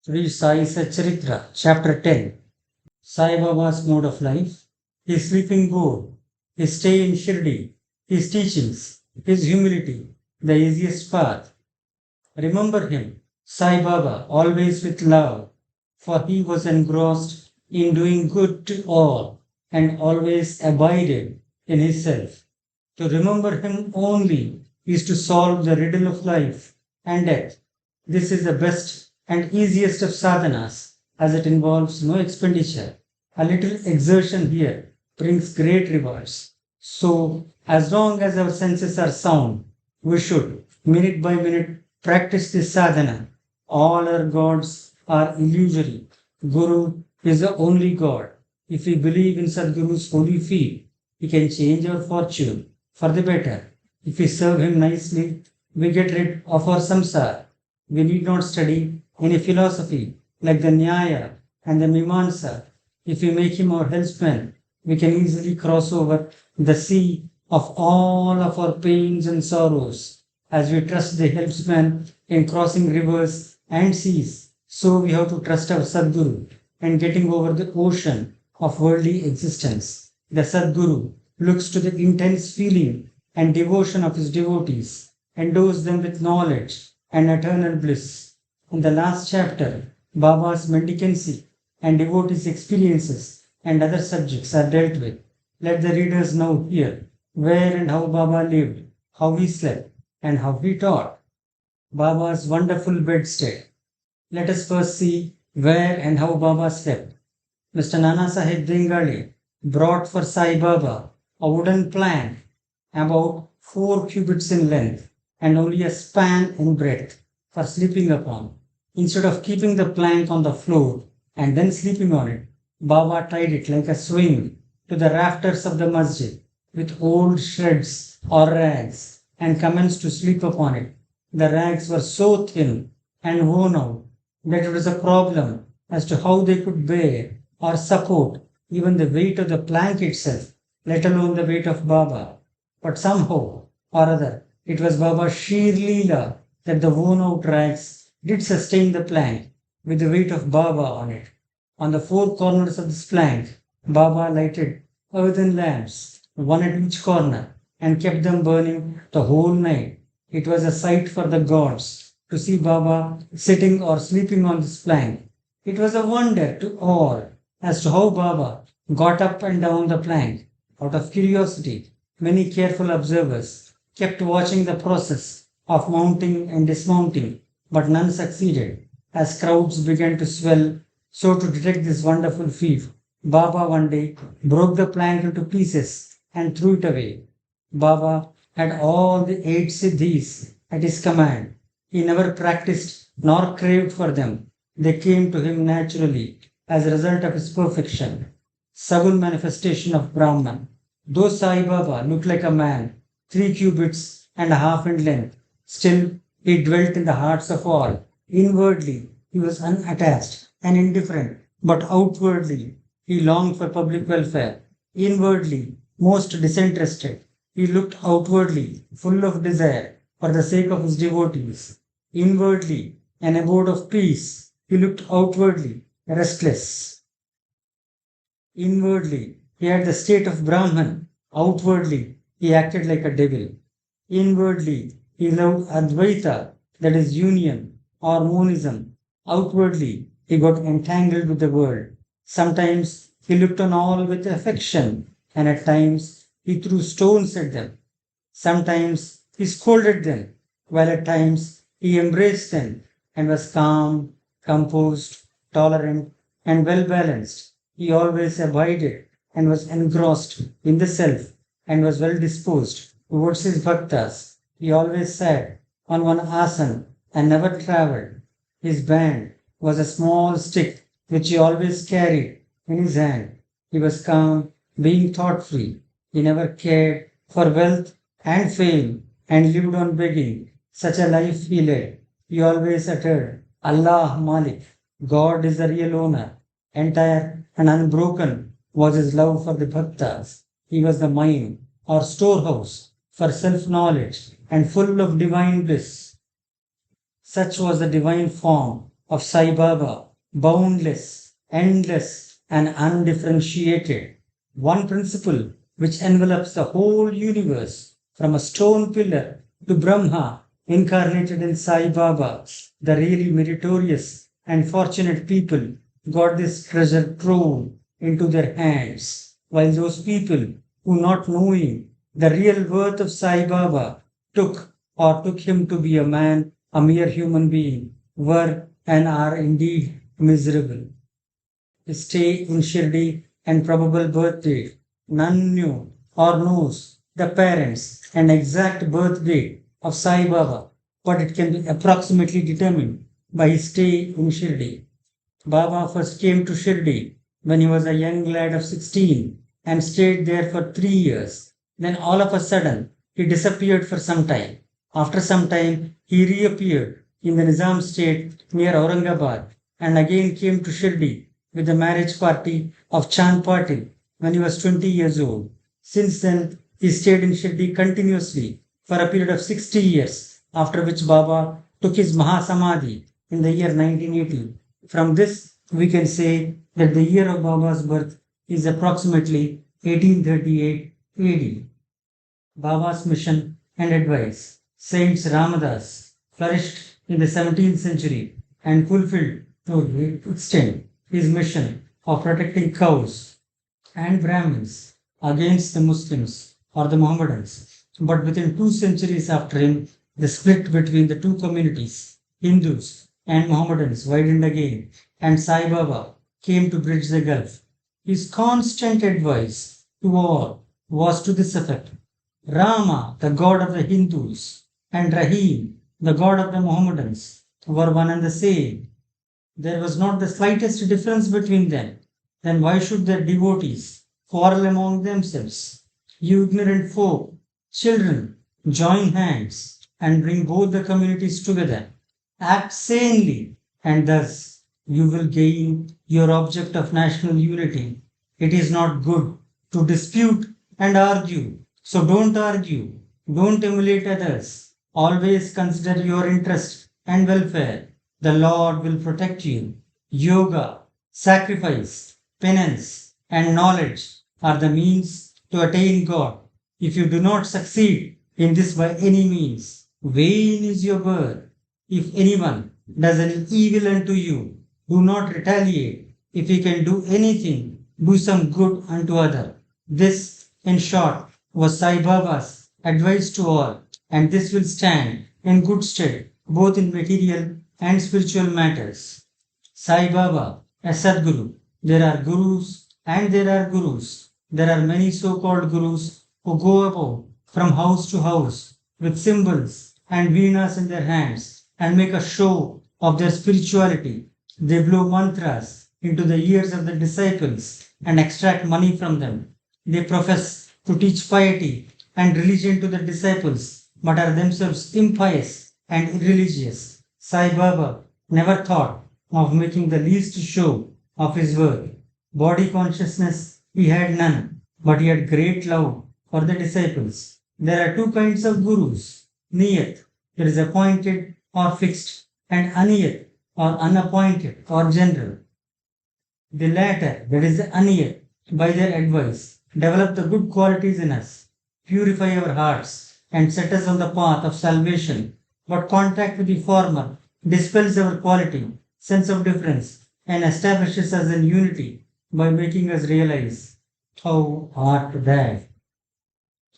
Sri Sai Satcharitra, Chapter 10. Sai Baba's mode of life, his sleeping board, his stay in Shirdi, his teachings, his humility, the easiest path. Remember him, Sai Baba, always with love, for he was engrossed in doing good to all and always abided in himself. To remember him only is to solve the riddle of life and death. This is the best and easiest of sadhanas, as it involves no expenditure. A little exertion here brings great rewards. So, as long as our senses are sound, we should, minute by minute, practice this sadhana. All our gods are illusory. Guru is the only God. If we believe in Sadguru's holy feet, he can change our fortune for the better. If we serve him nicely, we get rid of our samsara. We need not study any philosophy like the Nyaya and the Mimamsa. If we make him our helpsman, we can easily cross over the sea of all of our pains and sorrows. As we trust the helpsman in crossing rivers and seas, so we have to trust our Sadguru in getting over the ocean of worldly existence. The Sadguru looks to the intense feeling and devotion of his devotees, endows them with knowledge and eternal bliss. In the last chapter, Baba's mendicancy and devotees' experiences and other subjects are dealt with. Let the readers now hear where and how Baba lived, how he slept, and how he taught. Baba's wonderful bedstead. Let us first see where and how Baba slept. Mr. Nana Sahib Bengali brought for Sai Baba a wooden plank about 4 cubits in length and only a span in breadth for sleeping upon. Instead of keeping the plank on the floor and then sleeping on it, Baba tied it like a swing to the rafters of the masjid with old shreds or rags and commenced to sleep upon it. The rags were so thin and worn out that it was a problem as to how they could bear or support even the weight of the plank itself, let alone the weight of Baba. But somehow or other, it was Baba's sheer leela that the worn out rags did sustain the plank with the weight of Baba on it. On the 4 corners of this plank, Baba lighted earthen lamps, one at each corner, and kept them burning the whole night. It was a sight for the gods to see Baba sitting or sleeping on this plank. It was a wonder to all as to how Baba got up and down the plank. Out of curiosity, many careful observers kept watching the process of mounting and dismounting, but none succeeded. As crowds began to swell, so to detect this wonderful feat, Baba one day broke the plank into pieces and threw it away. Baba had all the 8 siddhis at his command. He never practiced nor craved for them. They came to him naturally as a result of his perfection. Sagun manifestation of Brahman. Though Sai Baba looked like a man, 3 cubits and a half in length, still he dwelt in the hearts of all. Inwardly, he was unattached and indifferent, but outwardly, he longed for public welfare. Inwardly, most disinterested, he looked outwardly, full of desire for the sake of his devotees. Inwardly, an abode of peace, he looked outwardly, restless. Inwardly, he had the state of Brahman. Outwardly, he acted like a devil. Inwardly, he loved Advaita, that is union, or monism. Outwardly, he got entangled with the world. Sometimes he looked on all with affection, and at times he threw stones at them. Sometimes he scolded them, while at times he embraced them and was calm, composed, tolerant, and well balanced. He always abided and was engrossed in the self and was well disposed towards his bhaktas. He always sat on one asana and never travelled. His band was a small stick which he always carried in his hand. He was calm, being thought free. He never cared for wealth and fame and lived on begging. Such a life he led. He always uttered, Allah Malik, God is the real owner. Entire and unbroken was his love for the bhaktas. He was the mine or storehouse for self-knowledge and full of divine bliss. Such was the divine form of Sai Baba, boundless, endless, and undifferentiated. One principle which envelops the whole universe, from a stone pillar to Brahma, incarnated in Sai Baba. The really meritorious and fortunate people got this treasure trove into their hands, while those people who, not knowing the real worth of Sai Baba, took him to be a man, a mere human being, were and are indeed miserable. His stay in Shirdi and probable birth date. None knew or knows the parents and exact birth date of Sai Baba, but it can be approximately determined by his stay in Shirdi. Baba first came to Shirdi when he was a young lad of 16 and stayed there for 3 years. Then all of a sudden he disappeared for some time. After some time he reappeared in the Nizam state near Aurangabad and again came to Shirdi with the marriage party of Chand Patil when he was 20 years old. Since then he stayed in Shirdi continuously for a period of 60 years, after which Baba took his Mahasamadhi in the year 1980. From this, we can say that the year of Baba's birth is approximately 1838 AD. Baba's mission and advice. Saint Ramadas flourished in the 17th century and fulfilled to a great extent his mission of protecting cows and Brahmins against the Muslims or the Mohammedans. But within 2 centuries after him, the split between the two communities, Hindus and Mohammedans, widened again, and Sai Baba came to bridge the gulf. His constant advice to all was to this effect: Rama, the god of the Hindus, and Rahim, the god of the Mohammedans, were one and the same. There was not the slightest difference between them. Then why should their devotees quarrel among themselves? You ignorant folk, children, join hands and bring both the communities together. Act sanely, and thus you will gain your object of national unity. It is not good to dispute and argue. So don't argue. Don't emulate others. Always consider your interest and welfare. The Lord will protect you. Yoga, sacrifice, penance, and knowledge are the means to attain God. If you do not succeed in this by any means, vain is your birth. If anyone does any evil unto you, do not retaliate. If you can do anything, do some good unto other. This, in short, was Sai Baba's advice to all, and this will stand in good stead both in material and spiritual matters. Sai Baba, a Sadguru. There are gurus and there are gurus. There are many so-called gurus who go about from house to house with cymbals and veenas in their hands and make a show of their spirituality. They blow mantras into the ears of the disciples and extract money from them. They profess to teach piety and religion to the disciples, but are themselves impious and irreligious. Sai Baba never thought of making the least show of his work. Body consciousness he had none, but he had great love for the disciples. There are two kinds of gurus: niyat, that is appointed or fixed, and aniyat, or unappointed or general. The latter, that is the aniyat, by their advice, develop the good qualities in us, purify our hearts, and set us on the path of salvation. But contact with the former dispels our quality, sense of difference, and establishes us in unity by making us realize how art that.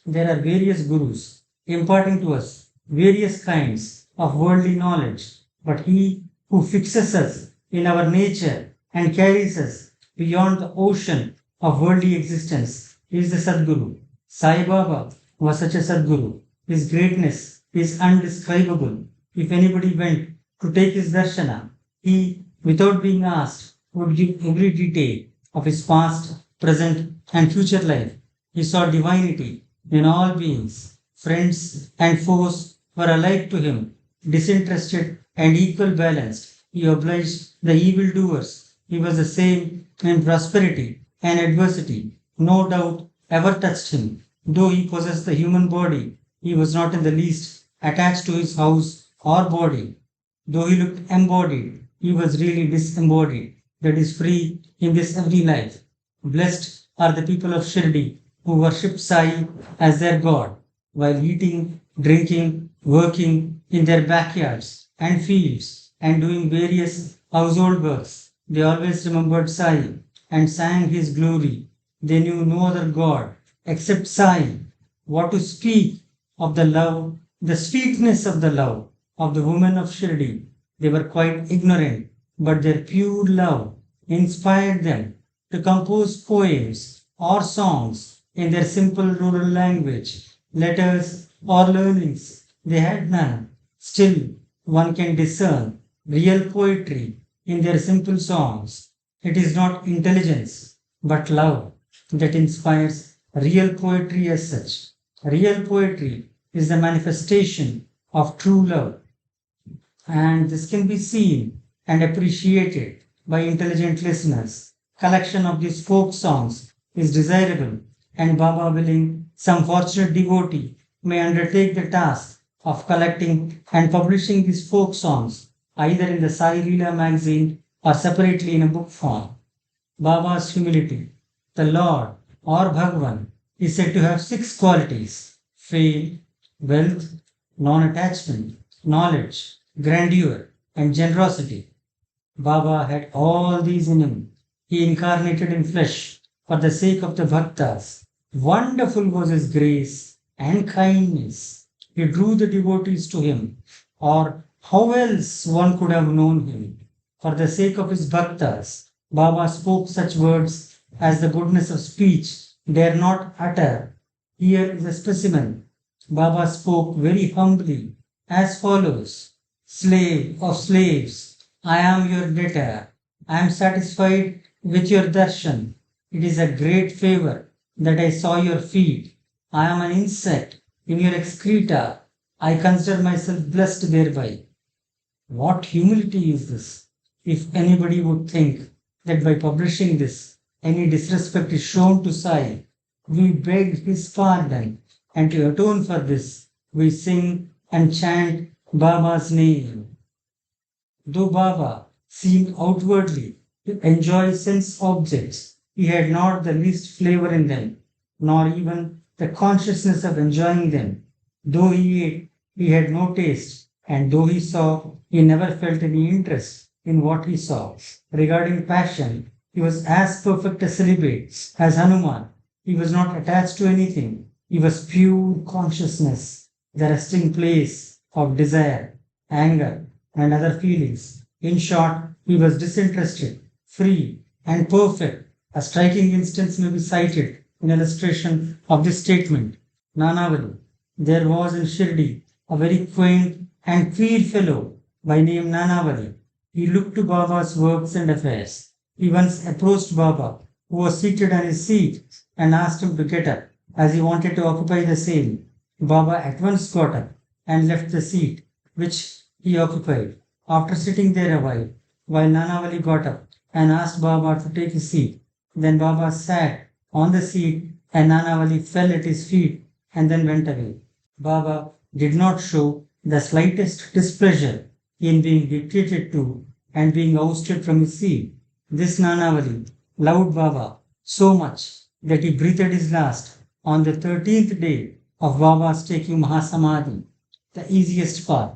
There are various gurus imparting to us various kinds of worldly knowledge, but he who fixes us in our nature and carries us beyond the ocean of worldly existence is the Sadguru. Sai Baba was such a Sadguru. His greatness is undescribable. If anybody went to take his darshana, he, without being asked, would give every detail of his past, present, and future life. He saw divinity in all beings. Friends and foes were alike to him, disinterested and equal balanced. He obliged the evildoers. He was the same in prosperity and adversity. No doubt ever touched him. Though he possessed the human body, he was not in the least attached to his house or body. Though he looked embodied he was really disembodied, that is free in this every life. Blessed are the people of Shirdi who worship Sai as their God while eating, drinking, working in their backyards and fields and doing various household works. They always remembered Sai and sang his glory. They knew no other God except Sai. What to speak of the love, the sweetness of the love of the women of Shirdi? They were quite ignorant, but their pure love inspired them to compose poems or songs in their simple rural language, letters or learnings. They had none. Still, one can discern real poetry in their simple songs. It is not intelligence, but love that inspires real poetry as such. Real poetry is the manifestation of true love, and this can be seen and appreciated by intelligent listeners. Collection of these folk songs is desirable, and Baba willing, some fortunate devotee may undertake the task of collecting and publishing these folk songs either in the Sai Leela magazine or separately in a book form. Baba's humility. The Lord or Bhagavan is said to have six qualities: faith, wealth, non attachment, knowledge, grandeur, and generosity. Baba had all these in him. He incarnated in flesh for the sake of the bhaktas. Wonderful was his grace and kindness. He drew the devotees to him, or how else one could have known him? For the sake of his bhaktas, Baba spoke such words as the goodness of speech dare not utter. Here is a specimen. Baba spoke very humbly as follows: Slave of slaves, I am your debtor. I am satisfied with your darshan. It is a great favor that I saw your feet. I am an insect in your excreta. I consider myself blessed thereby. What humility is this? If anybody would think that by publishing this, any disrespect is shown to Sai, we beg his pardon, and to atone for this, we sing and chant Baba's name. Though Baba seemed outwardly to enjoy sense objects, he had not the least flavor in them, nor even the consciousness of enjoying them. Though he ate, he had no taste, and though he saw, he never felt any interest in what he saw. Regarding passion, he was as perfect a celibate as Hanuman. He was not attached to anything. He was pure consciousness, the resting place of desire, anger, and other feelings. In short, he was disinterested, free, and perfect. A striking instance may be cited in illustration of this statement. Nanavali. There was in Shirdi a very quaint and queer fellow by name Nanavali. He looked to Baba's works and affairs. He once approached Baba, who was seated on his seat, and asked him to get up, as he wanted to occupy the same. Baba at once got up and left the seat which he occupied. After sitting there a while Nanavali got up and asked Baba to take his seat. Then Baba sat on the seat and Nanavali fell at his feet and then went away. Baba did not show the slightest displeasure in being dictated to and being ousted from his seat. This Nanavali loved Baba so much that he breathed his last on the 13th day of Baba's taking Mahasamadhi, the easiest part.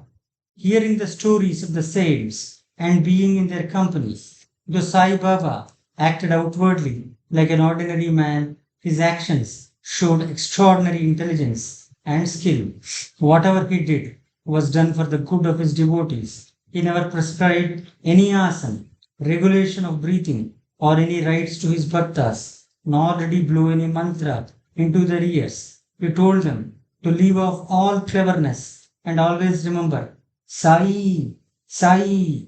Hearing the stories of the saints and being in their company, though Sai Baba acted outwardly like an ordinary man, his actions showed extraordinary intelligence and skill. Whatever he did was done for the good of his devotees. He never prescribed any asana, regulation of breathing, or any rites to his bhaktas, nor did he blow any mantra into their ears. He told them to leave off all cleverness and always remember Sai, Sai.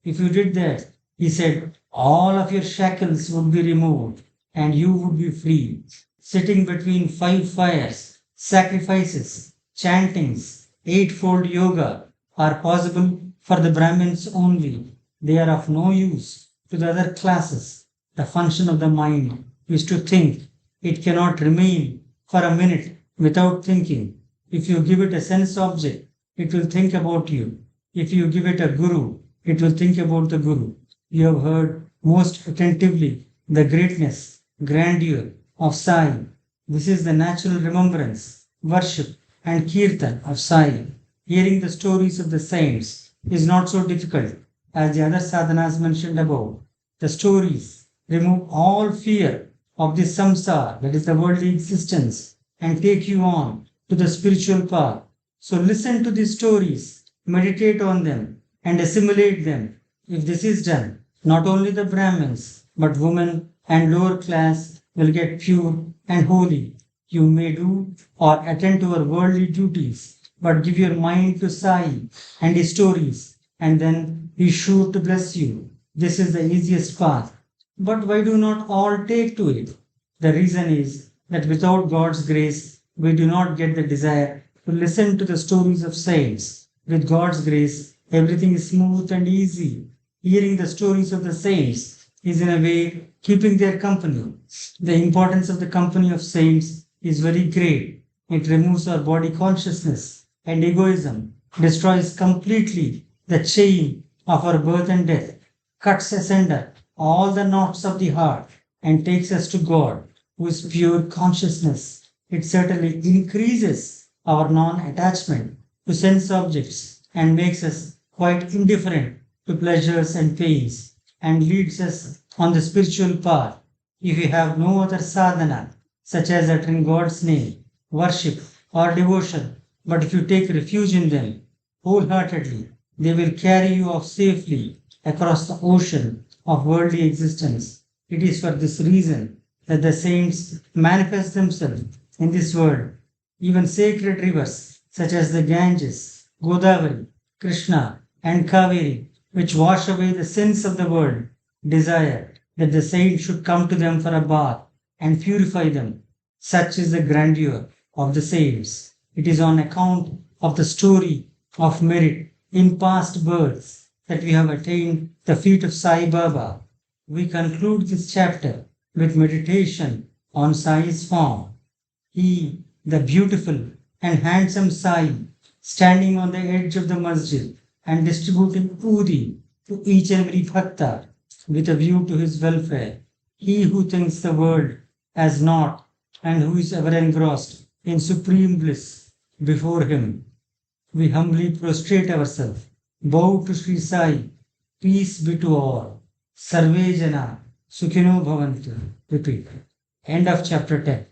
If you did that, he said, all of your shackles would be removed and you would be free. Sitting between 5 fires, sacrifices, chantings, eightfold yoga are possible for the Brahmins only. They are of no use to the other classes. The function of the mind is to think. It cannot remain for a minute without thinking. If you give it a sense object, it will think about you. If you give it a guru, it will think about the Guru. You have heard most attentively the greatness, grandeur of Sai. This is the natural remembrance, worship, and kirtan of Sai. Hearing the stories of the saints is not so difficult as the other sadhanas mentioned above. The stories remove all fear of this samsara, that is the worldly existence, and take you on to the spiritual path. So listen to these stories, meditate on them, and assimilate them. If this is done, not only the Brahmins, but women and lower class will get pure and holy. You may do or attend to your worldly duties, but give your mind to Sai and his stories, and then he is sure to bless you. This is the easiest path. But why do not all take to it? The reason is that without God's grace, we do not get the desire to listen to the stories of saints. With God's grace, everything is smooth and easy. Hearing the stories of the saints is in a way keeping their company. The importance of the company of saints is very great. It removes our body consciousness and egoism, destroys completely the chain of our birth and death, cuts asunder all the knots of the heart, and takes us to God, who is pure consciousness. It certainly increases our non attachment to sense objects and makes us quite indifferent to pleasures and pains, and leads us on the spiritual path. If you have no other sadhana, such as uttering God's name, worship, or devotion, but if you take refuge in them wholeheartedly, they will carry you off safely across the ocean of worldly existence. It is for this reason that the saints manifest themselves in this world. Even sacred rivers such as the Ganges, Godavari, Krishna, and Kaveri, which wash away the sins of the world, desire that the saints should come to them for a bath and purify them. Such is the grandeur of the saints. It is on account of the story of merit in past births that we have attained the feet of Sai Baba. We conclude this chapter with meditation on Sai's form. He, the beautiful and handsome Sai, standing on the edge of the masjid and distributing udi to each and every bhakta with a view to his welfare. He who thinks the world as naught and who is ever engrossed in supreme bliss before him. We humbly prostrate ourselves, bow to Sri Sai, peace be to all. Sarve Jana, Sukhino Bhavantu. Repeat. End of chapter 10.